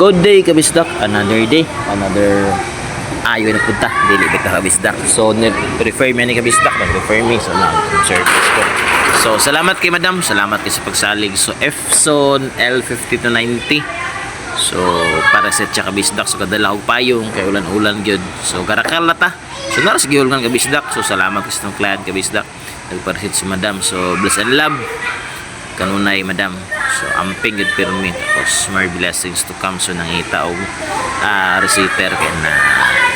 Good day kabisdak, another day, another ayo na punta, dili bita kabisdak. So refer me ni kabisdak, refer me so service ko. So salamat kay madam, salamat kay sa pagsalig. So Epson L5290. So para set siya kabisdak, so kadala og payong kay ulan-ulan gyud. So karakal na ta. So naras gyud nga kabisdak. So salamat kay sa client kabisdak. Nagparasit si madam. So bless and love kanunay madam. So amping yun permit, tapos more blessings to come. So nangita og receiver kay na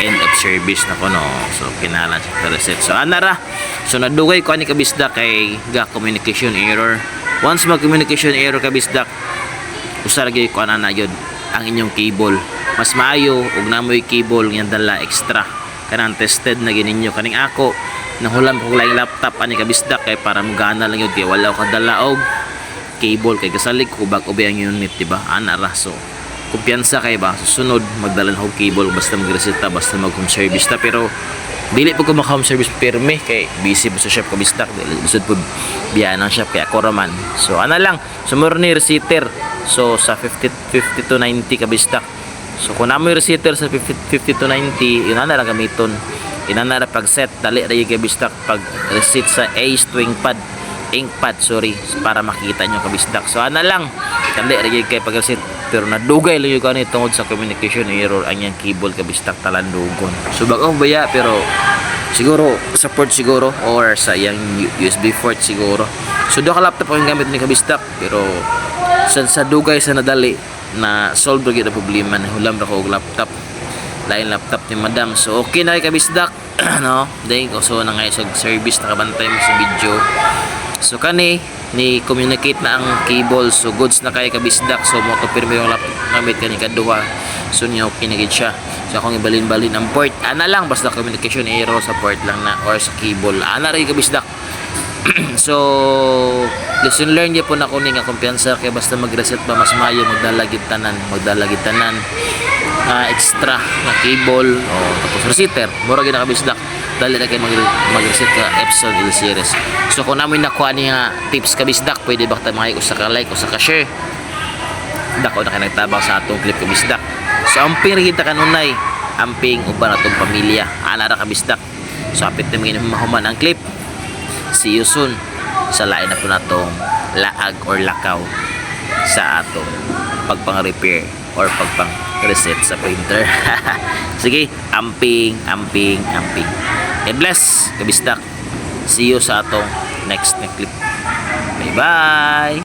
end of service na ko no. So kinalan siya reset. So anara, so nadugay ko ani kabisdak kay ga communication error. Once mag communication error kabisdak, usar gyud ko ana yun ang inyong cable. Mas maayo og namoy cable nga dala extra kanang tested na gininyo kaning ako nahulam ko lang laptop ani kabisdak kay para magana lang yun kay wala ko kadala og cable kay kasalig ko bag ubay ang unit diba ana ra. So kumpiyansa kay ba susunod magdala og cable basta magreseta basta mag home service ta. Pero dili po ko maka home service perme kay busy po sa shop kabisdak lisod po biya ng shop kaya ako raman. So ana lang sumur ni receiver so sa 50 to 90 kabisdak. So kung namo yung receiver sa 50 to 90 yun na lang gamiton inana ra pag set dali ra yung kabisdak pag receipt sa Ace Twing Pad ink pad sorry para makita nyo kabisdak. So ana lang dali ra yung kay pag receipt pero nadugay lang yung kanit tungod sa communication error ang yung cable kabisdak talandugon. So bagong baya pero siguro support siguro or sa yung USB port siguro. So do ka laptop ang gamit ni kabisdak pero sa dugay sa nadali na solve gyud ang problema na hulam ra ko og laptop lain laptop ni madam. So okay na kay kabisdak no dahil ko so na nga sa service nakabantay mo sa video. So kani ni communicate na ang cable so goods na kay kabisdak. So mo to pirmi yung laptop gamit kani kaduha so niya okay na gid siya. So akong ibalin-balin ang port ana lang basta communication error sa port lang na or sa cable ana ra kabisdak. So lesson learned po na kuning nga kumpiyansa kay basta mag-reset ba mas mayo magdalagit tanan extra na cable o tapos receiver mura gyud kabisdak dali na kay mag-reset ka Epson L series. So kung namin nakuha ni nga tips kabisdak pwede ba ta mga usa ka like usa ka share dako na kay nagtabang sa atong clip kabisdak. So amping kita kanunay amping uban atong pamilya ana ra kabisdak. So apit na mahuman ang clip. See you soon sa lain na po na itong laag or lakaw sa atong pagpang-repair or pagpang-reset sa printer. Sige, amping. God bless, kabisdak. See you sa atong next na clip. Bye-bye!